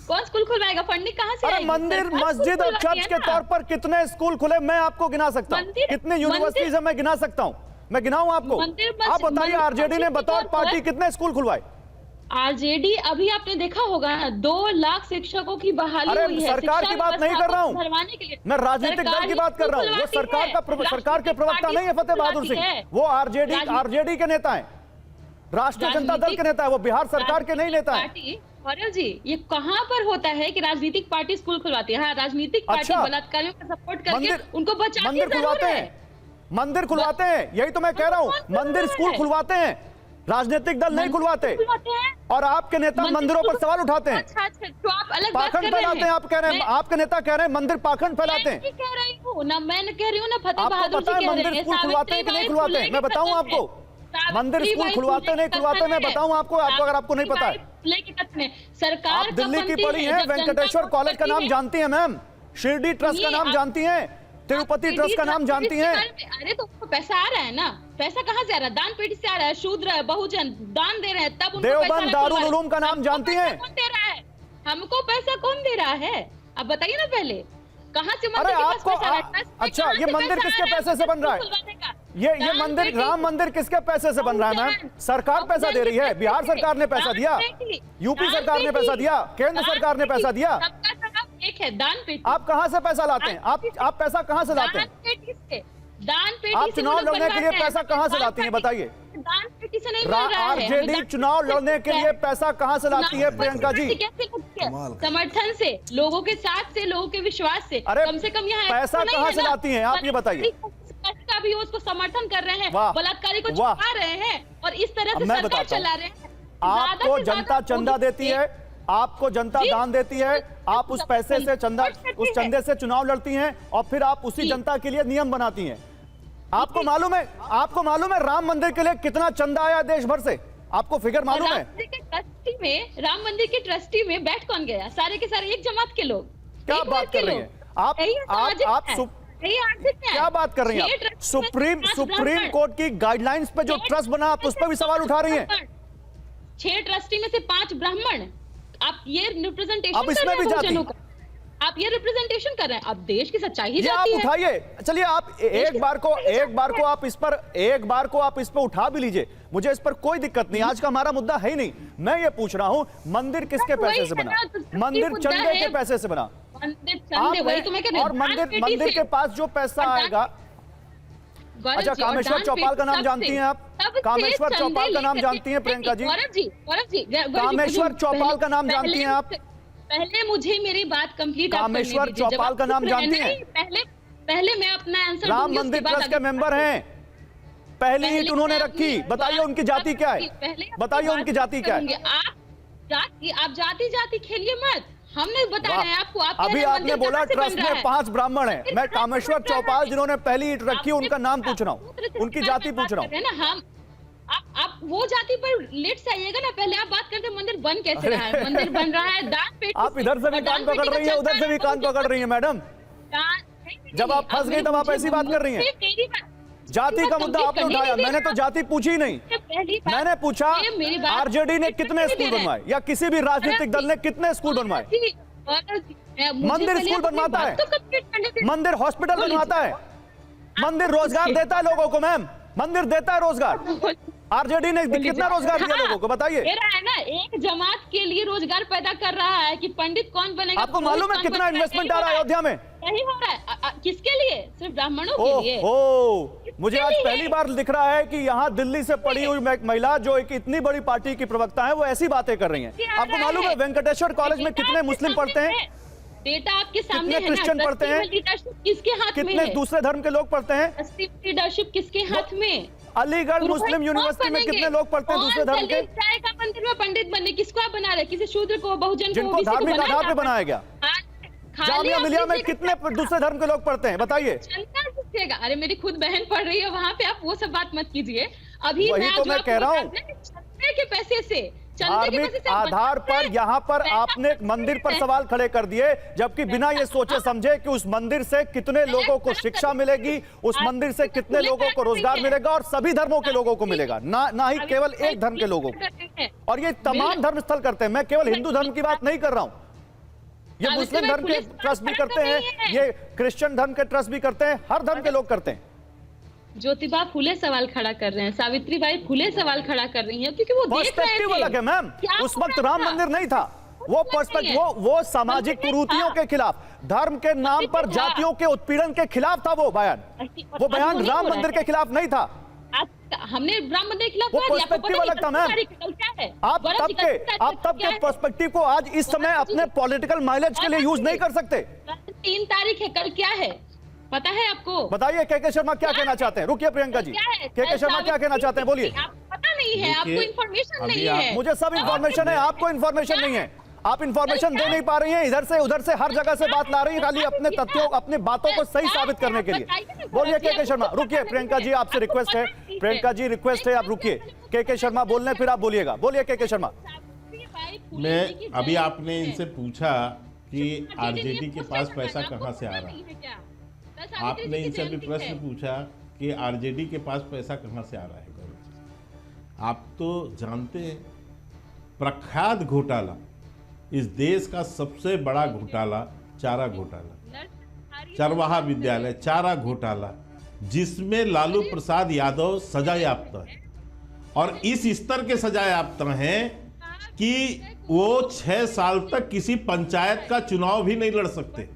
कौन स्कूल खुलवाएगा? फंडिंग कहाँ से अरे आएगी? मंदिर, सरकार मस्जिद स्कूल और खुलवाती चर्च है के ना। तौर पर कितने स्कूल खुले मैं आपको गिना सकता हूँ, मंदिर- कितने यूनिवर्सिटीज है मंदिर- मैं गिना सकता हूँ, मैं गिनाऊं आपको? मंदिर आप बताइए मंदिर आरजेडी ने मस्जिद के बतौर तौर पर- पार्टी कितने स्कूल खुलवाए? आरजेडी, अभी आपने देखा होगा ना, 2 लाख शिक्षकों की बहाली अरे हुई है। सरकार शिक्षा की बात नहीं व्यवस्था कर रहा को हूं, भरवाने के लिए मैं राजनीतिक दल की बात कर रहा हूँ। वो सरकार के प्रवक्ता नहीं है फतेह बहादुर सिंह, वो आरजेडी के नेता हैं, राष्ट्रीय जनता दल के नेता है, वो बिहार सरकार के नहीं नेता है। गौरव जी, ये कहाँ पर होता है कि राजनीतिक पार्टी स्कूल खुलवाती है? हाँ, राजनीतिक पार्टी अच्छा। बलात्कारियों का सपोर्ट करके मंदिर उनको बचाती मंदिर खुलवाते हैं, मंदिर खुलवाते हैं, यही तो मैं कह रहा हूँ, मंदिर स्कूल खुलवाते हैं, राजनीतिक दल नहीं खुलवाते। और आपके नेता मंदिरों पर सवाल उठाते हैं, अच्छा, तो आप अलग बात पाखंड कर रहे फैलाते हैं। आप कह रहे हैं, आपके नेता कह रहे हैं मंदिर पाखंड फैलाते हैं। मैं कह रही हूँ ना, मैं कह रही हूँ ना, फतेह आपको बहादुर पता जी है कह रहे मंदिर हैं, स्कूल खुलवाते हैं कि नहीं खुलवाते हैं? मैं बताऊं आपको, मंदिर स्कूल खुलवाते हैं नहीं खुलवाते, मैं बताऊं आपको, अगर आपको नहीं पता है। सरकार आप दिल्ली की पढ़ी हैं, वेंकटेश्वर कॉलेज का नाम जानती हैं मैम, शिरडी ट्रस्ट का नाम जानती हैं, तिरुपति ट्रस्ट का नाम जानती हैं। अरे तो पैसा आ रहा है ना, पैसा कहाँ से आ रहा है? दान पेटी से आ रहा है, शूद्र है, बहुजन दान दे रहे हैं, तब उनको देवबंद दारुल उलूम का नाम जानती हैं? कौन दे रहा है? हमको पैसा कौन दे रहा है? अब बताइए ना पहले, कहाँ से अरे मंदिर के पास आपको पैसा आ रहा है? अच्छा, ये मंदिर किसके पैसे से बन रहा है? ये मंदिर, राम मंदिर किसके पैसे से बन रहा है मैम? सरकार पैसा दे रही है, बिहार सरकार ने पैसा दिया, यूपी सरकार ने पैसा दिया, केंद्र सरकार ने पैसा दिया। सबका जवाब एक है, दान पेटी। आप कहां से पैसा लाते हैं? आप पैसा कहां से लाते हैं? दान पेटी आप से चुनाव वो लोग लड़ने के लिए बनवाते हैं। पैसा कहाँ से लाती हैं, बताइए? दान पेटी से नहीं मिल रहा है। आरजेडी चुनाव लड़ने के लिए पैसा कहां से लाती है प्रियंका जी? कैसे लगती है? समर्थन से, लोगों के साथ से, लोगों के विश्वास से। अरे कम से कम यहाँ पैसा ऐसा नहीं कहाँ है से ना, लाती हैं? आप ये बताइए। का भी उसको समर्थन कर रहे हैं, वाह, बलात्कारी को वाह। छुपा रहे हैं और इस तरह से मैं सरकार बताता चला रहे हैं। आपको जनता चंदा देती है, आपको जनता दान देती है, आप उस पैसे से चंदा, उस चंदे से चुनाव लड़ती हैं और फिर आप उसी जनता के लिए नियम बनाती हैं। आपको मालूम है राम मंदिर के लिए कितना चंदा आया देश भर से? आपको फिगर मालूम है? राम मंदिर के ट्रस्टी में बैठ कौन गया? सारे के सारे एक जमात के लोग। क्या बात कर रही हैं आप? क्या बात कर रही हैं आप? सुप्रीम कोर्ट की गाइडलाइंस पे जो ट्रस्ट बना, आप उस पर भी सवाल उठा रही हैं। 6 ट्रस्टी में से 5 ब्राह्मण। आप ये रिप्रेजेंटेशन अब इसमें भी जाति, आप ये रिप्रेजेंटेशन कर रहे हैं। अब देश की सच्चाई ही ये आप जाती है। उठाइए, चलिए आप एक बार को आप इस पर उठा भी लीजिए, मुझे इस पर कोई दिक्कत नहीं। आज का हमारा मुद्दा है ही नहीं। मैं ये पूछ रहा हूं, मंदिर किसके पैसे से बना? मंदिर चंदे के पैसे से बना। और मंदिर के पास जो पैसा आएगा, अच्छा कामेश्वर चौपाल का नाम जानती हैं आप? कामेश्वर चौपाल का नाम जानती हैं प्रियंका जी? कामेश्वर चौपाल का नाम जानती हैं आप? पहले मुझे मेरी बात कंप्लीट कामेश्वर चौपाल का नाम जानती हैं? पहले मैं अपना आंसर राम मंदिर ट्रस्ट के मेंबर हैं, पहली ईंट उन्होंने रखी। बताइए उनकी जाति क्या है? बताइए उनकी जाति क्या है? आप जाति खेलिए मत, हमने बता रहे हैं आपको। अभी आपने बोला ट्रस्ट में 5 ब्राह्मण हैं। मैं कामेश्वर चौपाल जिन्होंने पहली ईंट रखी उनका नाम पूछ रहा हूँ, उनकी जाति पूछ रहा हूँ। हम आप वो जाति पर लेट से आइएगा ना, पहले आप बात करते हैं मंदिर बन कैसे रहा है। मंदिर बन रहा है दान पेटी। आप इधर से भी कान पकड़ रही है, उधर से भी कान पकड़ रही है मैडम। जब आप फंस गई तब आप ऐसी बात कर रही हैं। जाति का मुद्दा आपने उठाया, मैंने तो जाति पूछी ही नहीं। मैंने पूछा आरजेडी ने कितने स्कूल बनवाए या किसी भी राजनीतिक दल ने कितने स्कूल बनवाए? मंदिर स्कूल बनवाता है, मंदिर हॉस्पिटल बनवाता है, मंदिर रोजगार देता है लोगों को मैम, मंदिर देता है रोजगार। आरजेडी ने कितना रोजगार दिया लोगों को बताइए? है ना, एक जमात के लिए रोजगार पैदा कर रहा है कि पंडित कौन बनेगा। आपको मालूम है कितना इन्वेस्टमेंट आ रहा है अयोध्या में? नहीं हो रहा है। किसके लिए? सिर्फ ब्राह्मणों के लिए। मुझे आज पहली बार दिख रहा है कि यहाँ दिल्ली से पढ़ी हुई महिला जो एक इतनी बड़ी पार्टी की प्रवक्ता है वो ऐसी बातें कर रही हैं। आपको मालूम है वेंकटेश्वर कॉलेज में कितने मुस्लिम पढ़ते हैं? डेटा आपके सामने कितने क्रिश्चियन पढ़ते हैं? किसके हाथ में? कितने दूसरे धर्म के लोग पढ़ते हैं? लीडरशिप किसके हाथ में? अलीगढ़ मुस्लिम यूनिवर्सिटी में कितने लोग पढ़ते हैं दूसरे धर्म के? जाएगा मंदिर में पंडित बनने, किसको आप बना रहे? किसी शूद्र को, बहुजन को, जिनको धार्मिक आधार पे बनाया गया। जामिया मिलिया में कितने दूसरे धर्म के लोग पढ़ते हैं बताइए? अरे मेरी खुद बहन पढ़ रही है वहाँ पे, आप वो सब बात मत कीजिए। अभी वही तो मैं कह रहा हूँ। के पैसे से चलने की वजह धार्मिक से आप आधार बता पर रहे हैं। यहाँ पर पैसा आपने एक मंदिर पर है। सवाल खड़े कर दिए, जबकि बिना ये सोचे समझे कि उस मंदिर से कितने लोगों को शिक्षा मिलेगी, उस मंदिर से कितने लोगों को रोजगार मिलेगा और सभी धर्मों के लोगों को मिलेगा, ना ही केवल एक धर्म के लोगों को। और ये तमाम धर्म स्थल करते हैं, मैं केवल हिंदू धर्म की बात नहीं कर रहा हूं, ये मुस्लिम धर्म के ट्रस्ट भी करते हैं, ये क्रिश्चियन धर्म के ट्रस्ट भी करते हैं, हर धर्म के लोग करते हैं। ज्योतिबा फुले सवाल खड़ा कर रहे हैं, सावित्रीबाई फुले सवाल खड़ा कर रही हैं, क्योंकि वो देख रहे पर्सपेक्टिव थे अलग है मैम, क्या उस हो वक्त रहा राम था। मंदिर नहीं था, वो पर्सपेक्टिव, वो सामाजिक कुरीतियों के खिलाफ, धर्म के नाम पर जातियों के उत्पीड़न के खिलाफ था वो बयान। वो बयान राम मंदिर के खिलाफ नहीं था। हमने राम मंदिर के खिलाफ वो कहा, आपको पर्सपेक्टिव पता अलग था नहीं मैम। कल क्या है? आप तब के पर्सपेक्टिव को आज इस समय अपने पॉलिटिकल माइलेज के लिए यूज नहीं कर सकते। 3 तारीख है, कल क्या है पता है आपको? बताइए के शर्मा क्या कहना चाहते हैं? रुकिए प्रियंका जी, के शर्मा क्या कहना चाहते हैं, बोलिए। आपको पता नहीं है, आपको देखिए, इन्फॉर्मेशन अभी नहीं आप- है। मुझे सब इंफॉर्मेशन है, आपको इंफॉर्मेशन नहीं है, आप इंफॉर्मेशन दे नहीं पा रही हैं, इधर से उधर से हर जगह से बात ला रही है, खाली अपने तथ्यों अपने बातों को सही साबित करने के लिए। बोलिए के शर्मा, रुकिए प्रियंका जी, आपसे रिक्वेस्ट है, प्रियंका जी रिक्वेस्ट है, आप रुकिए, के शर्मा बोलने फिर आप बोलिएगा, बोलिए के शर्मा। मैं अभी आपने इनसे पूछा कि आरजेडी के पास पैसा कहाँ से आ रहा है, आपने इनसे अभी प्रश्न पूछा कि आरजेडी के पास पैसा कहाँ से आ रहा है गौरव जी। आप तो जानते हैं प्रख्यात घोटाला, इस देश का सबसे बड़ा घोटाला चारा घोटाला, चरवाहा विद्यालय चारा घोटाला, जिसमें लालू प्रसाद यादव सजा याफ्ता है, और इस स्तर के सजा याफ्ता हैं कि वो 6 साल तक किसी पंचायत का चुनाव भी नहीं लड़ सकते।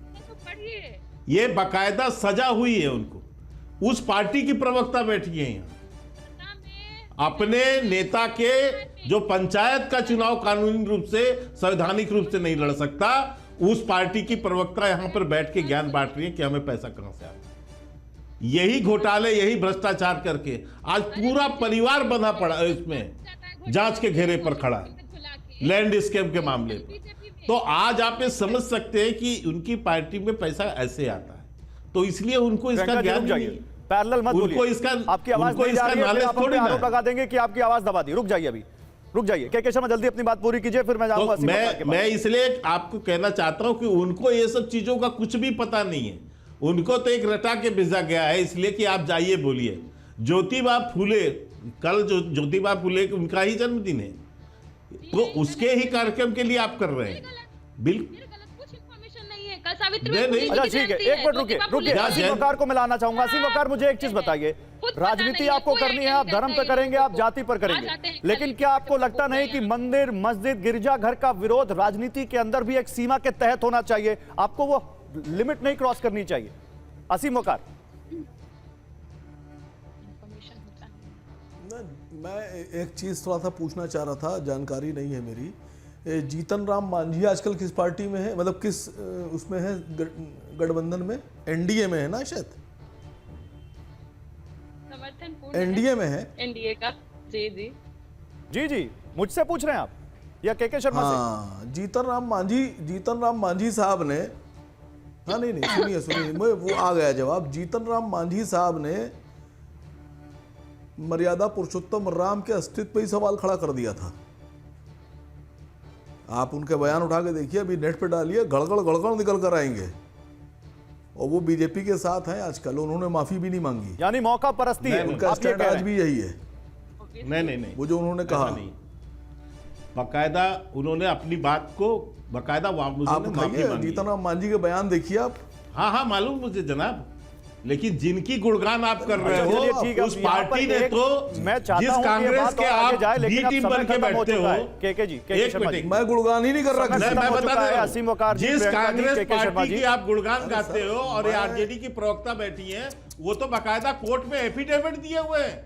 ये बाकायदा सजा हुई है उनको। उस पार्टी की प्रवक्ता बैठी है यहाँ, अपने नेता के जो पंचायत का चुनाव कानूनी रूप से संवैधानिक रूप से नहीं लड़ सकता, उस पार्टी की प्रवक्ता यहां पर बैठ के ज्ञान बांट रही है कि हमें पैसा कहां से आता है। यही घोटाले, यही भ्रष्टाचार करके आज पूरा परिवार बंधा पड़ा इसमें, जांच के घेरे पर खड़ा है लैंड स्कैम के मामले में। तो आज आप ये समझ सकते हैं कि उनकी पार्टी में पैसा ऐसे आता है, तो इसलिए उनको इसका प्रियंका जी, ज्ञान रुक नहीं जाइए, है। पैरेलल मत उनको बोलिए, इसका आपकी आवाज उनको नहीं जा इसका रही है, फिर नॉलेज आप हम थोड़ी पे ना आरोप है। लगा देंगे कि आपकी आवाज दबा दी। रुक जाइए, अभी रुक जाइए, के शर्मा जल्दी अपनी बात पूरी कीजिए, फिर मैं जाऊंगा तो असीम वकार के पास। मैं इसलिए आपको कहना चाहता हूं कि उनको ये सब चीजों का कुछ भी पता नहीं है। उनको तो एक रटा के भेजा गया है, इसलिए कि आप जाइए बोलिए। ज्योतिबा फुले, कल जो ज्योतिबा फुले उनका ही जन्मदिन है, तो उसके ही कार्यक्रम के लिए आप कर रहे हैं। बिल्कुल नहीं। अच्छा ठीक है, एक मिनट रुकिए, असीम वकार को मिलाना चाहूंगा। असीम वकार, मुझे एक चीज बताइए, राजनीति आपको करनी है, आप धर्म पे करेंगे, आप जाति पर करेंगे, लेकिन क्या आपको लगता नहीं कि मंदिर, मस्जिद, गिरजाघर का विरोध राजनीति के अंदर भी एक सीमा के तहत होना चाहिए? आपको वो लिमिट नहीं क्रॉस करनी चाहिए? असीम वकार, मैं एक चीज़ थोड़ा सा पूछना चाह रहा था, जानकारी नहीं है मेरी। जीतन राम मांझी आजकल किस पार्टी में है, मतलब किस उसमें है, गठबंधन में, एनडीए में है ना शायद, एनडीए में है, एनडीए का। जी जी जी जी, मुझसे पूछ रहे हैं आप या के शर्मा से? हाँ, जीतन राम मांझी साहब ने, हाँ नहीं सुनिए, वो आ गया जवाब। जीतन राम मांझी साहब ने मर्यादा पुरुषोत्तम राम के अस्तित्व पर ही सवाल खड़ा कर दिया था। आप उनके बयान उठा के देखिए, अभी नेट पे डालिए, गड़गड़ निकल कर आएंगे। और वो बीजेपी के साथ हैं आजकल, उन्होंने माफी भी नहीं मांगी। यानी मौका परस्ती है, उनका आप ये स्टैंड कह रहे आज हैं। भी यही है, नहीं वो जो उन्होंने कहा। ऐसा नहीं। बाकायदा उन्होंने अपनी बात को बाकायदा आप माफी उठाइए, मांगी। जीतन राम मांझी के बयान देखिए आप। हाँ मालूम मुझे जनाब, लेकिन जिनकी गुणगान आप कर रहे अच्छा, चलिए, हो, ठीक है, उस यहाँ पर पार्टी ने एक- तो मैं चाहता जिस हूं कि ये कांग्रेस बात के और आगे आप जाए, लेकिन बी अब टीम समय बन के खत्म हो बैठते चुका हो। है। के जी, के एक शर्मा जी, मिनट, मैं गुणगान ही नहीं कर रहा समय किसी खत्म मैं हो बता चुका दे है। रहा हूं। असीम वकार जी, जिस प्रियंका जी, कांग्रेस के शर्मा पार्टी जी, की आप गुणगान गाते हो और ये आरजेडी की प्रवक्ता बैठी है, वो तो बाकायदा कोर्ट में एफिडेविट दिए हुए हैं।